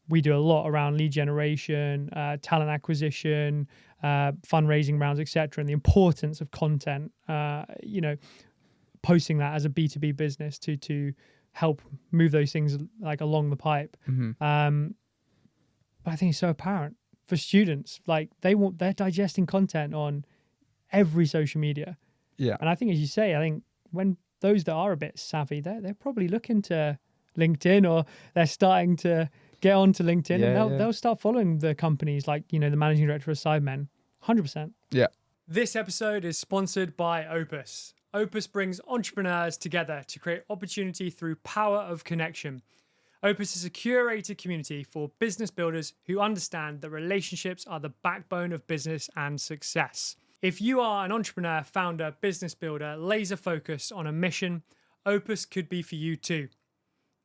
we do a lot around lead generation, talent acquisition, fundraising rounds, etc., and the importance of content. You know, posting that as a B2B business to help move those things like along the pipe. But I think it's so apparent for students. Like they're digesting content on every social media. Yeah. And I think, as you say, I think when those that are a bit savvy, they're probably looking to LinkedIn, or they're starting to get onto LinkedIn, and they'll start following the companies like, you know, the managing director of Sidemen. 100%. Yeah. This episode is sponsored by Opus. Opus brings entrepreneurs together to create opportunity through power of connection. Opus is a curated community for business builders who understand that relationships are the backbone of business and success. If you are an entrepreneur, founder, business builder, laser focused on a mission, Opus could be for you too.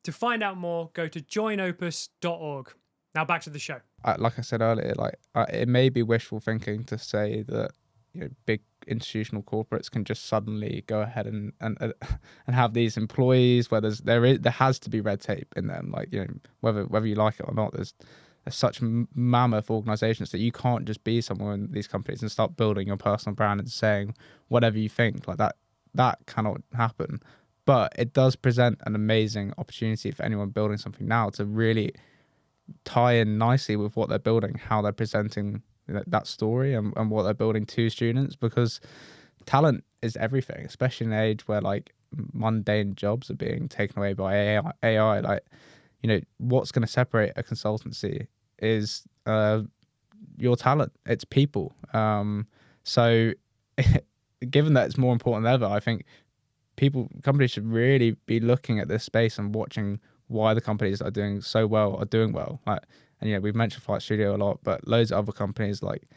To find out more, go to joinopus.org. Now back to the show. Like I said earlier, it may be wishful thinking to say that, you know, big institutional corporates can just suddenly go ahead and have these employees where there has to be red tape in them. Like, you know, whether you like it or not, there's such mammoth organizations that you can't just be somewhere in these companies and start building your personal brand and saying whatever you think. Like that cannot happen. but it does present an amazing opportunity for anyone building something now to really tie in nicely with what they're building, how they're presenting that story, and what they're building to students, because talent is everything, especially in an age where like mundane jobs are being taken away by AI. Like, what's going to separate a consultancy is your talent. It's people. So given that it's more important than ever, I think companies should really be looking at this space and watching why the companies that are doing so well are doing well. Like, and we've mentioned Flight Studio a lot, but loads of other companies like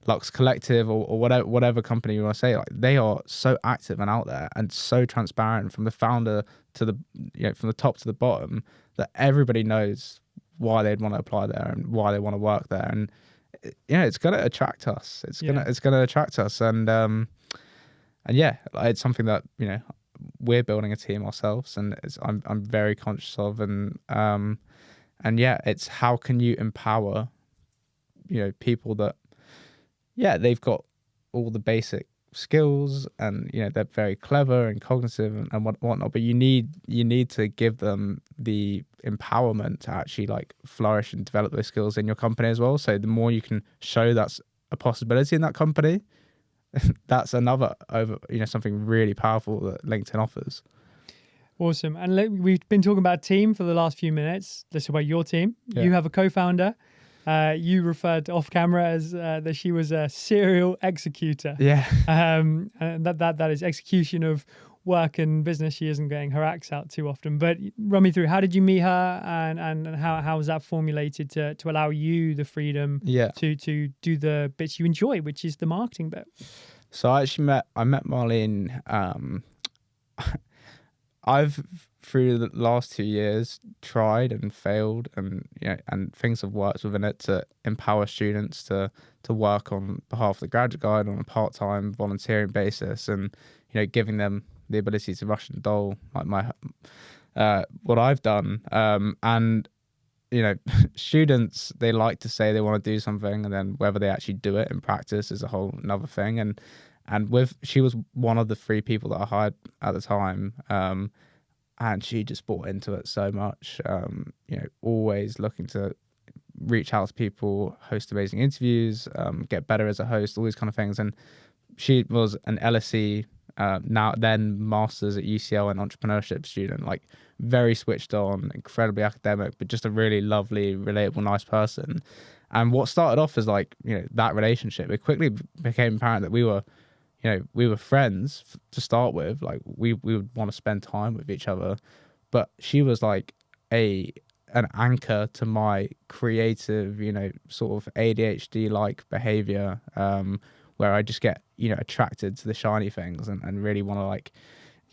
Lux Collective or whatever company you want to say, like, they are so active and out there and so transparent from the founder to the from the top to the bottom, that everybody knows why they'd want to apply there and why they want to work there. And it's going to attract us. It's going to attract us. And yeah, it's something that we're building a team ourselves, and I'm very conscious of. And yeah, it's how can you empower people that they've got all the basic skills, and they're very clever and cognitive and whatnot, but you need to give them the empowerment to actually like flourish and develop those skills in your company as well. So the more you can show that's a possibility in that company, that's another something really powerful that LinkedIn offers. Awesome. And we've been talking about team for the last few minutes. Let's talk about your team. You have a co-founder. You referred off camera as that she was a serial executor. Yeah. And that is execution of work and business. She isn't getting her axe out too often. But run me through, how did you meet her, and how was that formulated to allow you the freedom to do the bits you enjoy, which is the marketing bit? So I met Marlene. I've, through the last 2 years, tried and failed, and and things have worked within it to empower students to work on behalf of the graduate guide on a part-time volunteering basis, and giving them the ability to rush and dole like what I've done. And students, they like to say they want to do something, and then whether they actually do it in practice is a whole another thing. And she was one of the 3 people that I hired at the time. And she just bought into it so much, always looking to reach out to people, host amazing interviews, get better as a host, all these kind of things. And she was an LSE, then masters at UCL and entrepreneurship student, like very switched on, incredibly academic, but just a really lovely, relatable, nice person. And what started off as like, that relationship, it quickly became apparent that we were friends to start with. Like we would want to spend time with each other, but she was like an anchor to my creative, sort of ADHD like behavior, where I just get, attracted to the shiny things and really want to like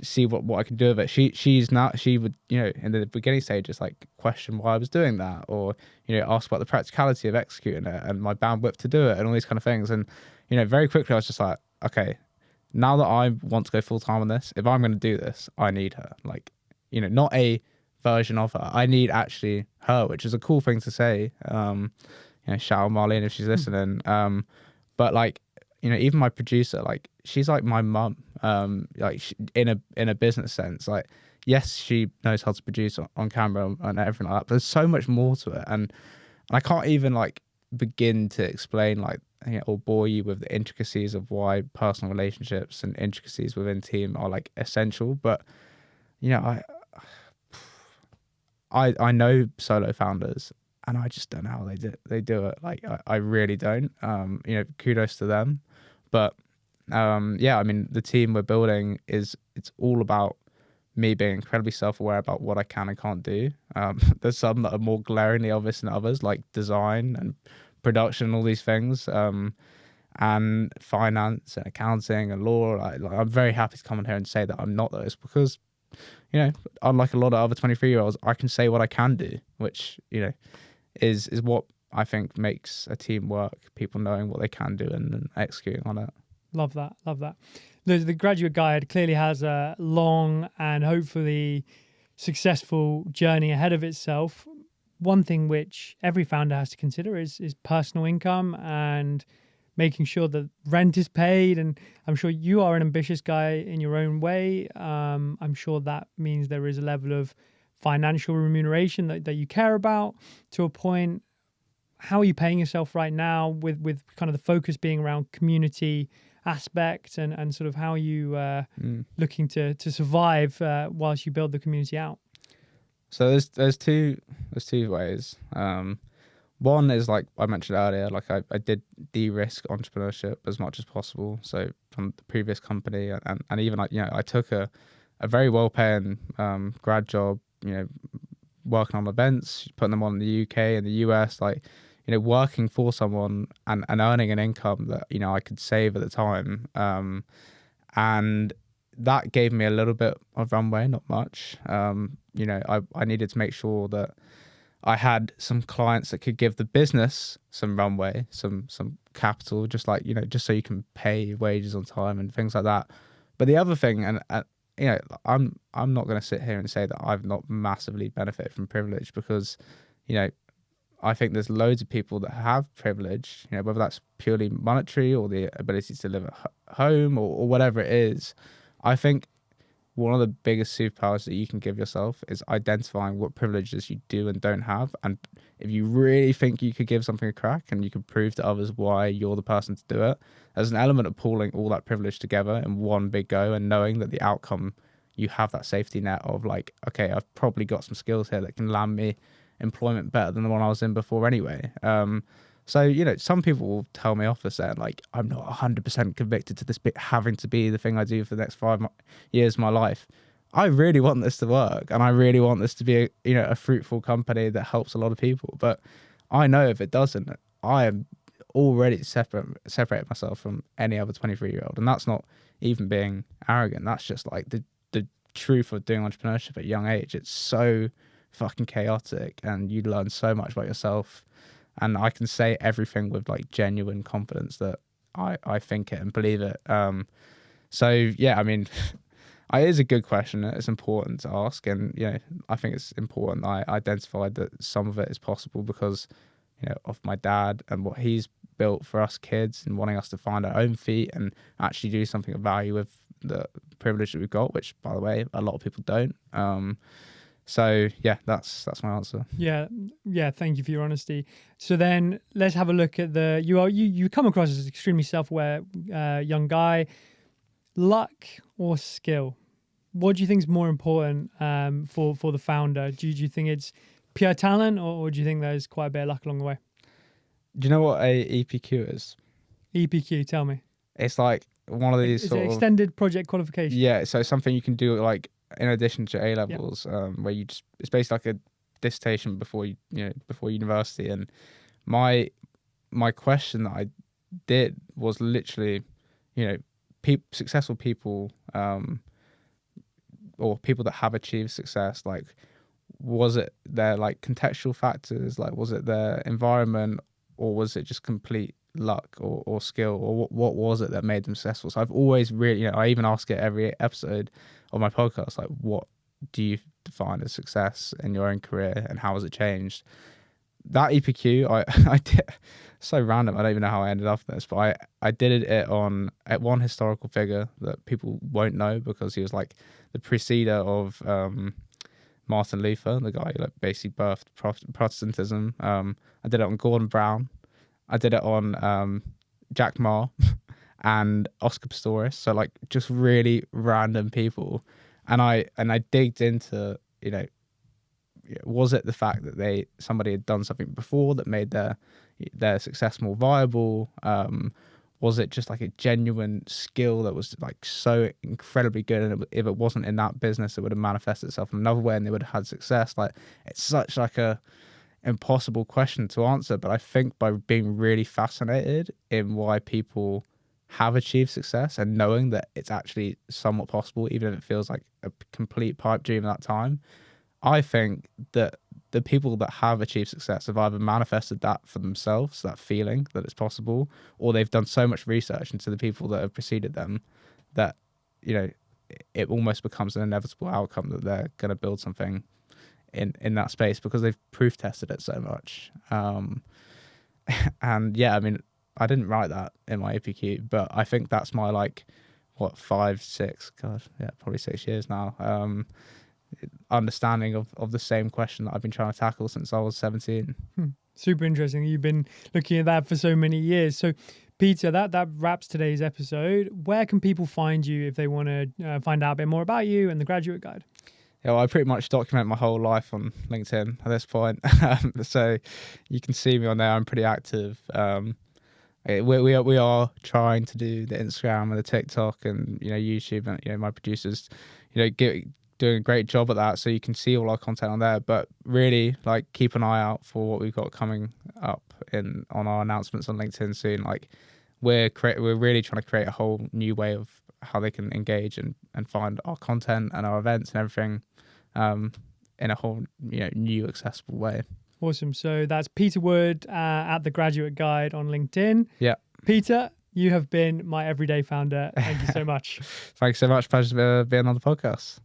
see what I can do with it. She would, in the beginning stages, like question why I was doing that, or, ask about the practicality of executing it and my bandwidth to do it and all these kind of things. And, very quickly I was just like, okay, now that I want to go full time on this, if I'm going to do this, I need her. Like, not a version of her. I need actually her, which is a cool thing to say. Shout out Marlene if she's listening. But like, even my producer, like, she's like my mum. Like in a business sense, like, yes, she knows how to produce on camera and everything like that, but there's so much more to it, and I can't even like begin to explain like, or bore you with the intricacies of why personal relationships and intricacies within team are like essential. But I know solo founders, and I just don't know how they do it. Like I really don't. Kudos to them. But I mean, the team we're building it's all about me being incredibly self-aware about what I can and can't do. There's some that are more glaringly obvious than others, like design and production, all these things, and finance and accounting and law. Like, I'm very happy to come on here and say that I'm not those, because unlike a lot of other 23-year-olds, I can say what I can do, which is what I think makes a team work. People knowing what they can do and executing on it. Love that. The graduate guide clearly has a long and hopefully successful journey ahead of itself. One thing which every founder has to consider is personal income and making sure that rent is paid. And I'm sure you are an ambitious guy in your own way. I'm sure that means there is a level of financial remuneration that you care about to a point. How are you paying yourself right now with kind of the focus being around community aspect, and sort of how are you looking to survive whilst you build the community out? So there's two ways. One is, like I mentioned earlier, like I did de-risk entrepreneurship as much as possible. So from the previous company, and even like, I took a very well-paying grad job, working on events, putting them on in the UK and the US, like, working for someone and earning an income that, I could save at the time. And that gave me a little bit of runway, not much. I needed to make sure that I had some clients that could give the business some runway, some capital, just like, just so you can pay your wages on time and things like that. But the other thing, and I'm not going to sit here and say that I've not massively benefited from privilege, because, I think there's loads of people that have privilege, whether that's purely monetary or the ability to live at home or whatever it is. I think one of the biggest superpowers that you can give yourself is identifying what privileges you do and don't have. And if you really think you could give something a crack and you can prove to others why you're the person to do it, there's an element of pulling all that privilege together in one big go and knowing that the outcome, you have that safety net of like, okay, I've probably got some skills here that can land me employment better than the one I was in before anyway. So, some people will tell me off for saying, like, I'm not 100% convicted to this bit having to be the thing I do for the next 5 years of my life. I really want this to work, and I really want this to be a fruitful company that helps a lot of people. But I know if it doesn't, I am already separated myself from any other 23-year-old. And that's not even being arrogant. That's just like the truth of doing entrepreneurship at a young age. It's so fucking chaotic, and you learn so much about yourself. And I can say everything with like genuine confidence that I think it and believe it. So yeah, I mean, it is a good question. It's important to ask, and I think it's important that I identified that some of it is possible because of my dad and what he's built for us kids, and wanting us to find our own feet and actually do something of value with the privilege that we've got, which, by the way, a lot of people don't. So yeah, that's my answer. Yeah. Thank you for your honesty. So then let's have a look at you come across as an extremely self-aware young guy. Luck or skill? What do you think is more important for the founder? Do you think it's pure talent, or do you think there's quite a bit of luck along the way? Do you know what a EPQ is? EPQ, tell me. It's like one of these sort of extended project qualification. Yeah, so something you can do like in addition to A levels, where it's basically like a dissertation before university. And my question that I did was literally, successful people, or people that have achieved success, like, was it their like contextual factors, like was it their environment, or was it just complete luck or skill, or what was it that made them successful? So I've always really, I even ask it every episode of my podcast, like, what do you define as success in your own career, and how has it changed? That EPQ, I did, so random, I don't even know how I ended up in this, but I did it at one historical figure that people won't know, because he was like the preceder of Martin Luther, the guy who like basically birthed Protestantism. I did it on Gordon Brown. I did it on Jack Ma and Oscar Pistorius. So like just really random people. And I digged into, was it the fact that somebody had done something before that made their success more viable? Was it just like a genuine skill that was like so incredibly good, and if it wasn't in that business, it would have manifested itself in another way and they would have had success? Like, it's such like a impossible question to answer, but I think by being really fascinated in why people have achieved success and knowing that it's actually somewhat possible, even if it feels like a complete pipe dream at that time, I think that the people that have achieved success have either manifested that for themselves, that feeling that it's possible, or they've done so much research into the people that have preceded them that, it almost becomes an inevitable outcome that they're going to build something in that space because they've proof tested it so much. And yeah, I mean, I didn't write that in my APQ, but I think that's my like, what, 5, 6, God, yeah, probably 6 years now. Understanding of the same question that I've been trying to tackle since I was 17. Super interesting. You've been looking at that for so many years. So, Peter, that wraps today's episode. Where can people find you if they want to find out a bit more about you and the Graduate Guide? Yeah, well, I pretty much document my whole life on LinkedIn at this point. So you can see me on there. I'm pretty active. We are trying to do the Instagram and the TikTok and, you know, YouTube, and, you know, my producers, you know, doing a great job at that. So you can see all our content on there, but really, like, keep an eye out for what we've got coming up on our announcements on LinkedIn soon. Like, we're really trying to create a whole new way of how they can engage and find our content and our events and everything in a whole, you know, new accessible way. Awesome. So that's Peter Wood at The Graduate Guide on LinkedIn. Yeah. Peter, you have been my everyday founder. Thank you so much. Thanks so much. Pleasure being on the podcast.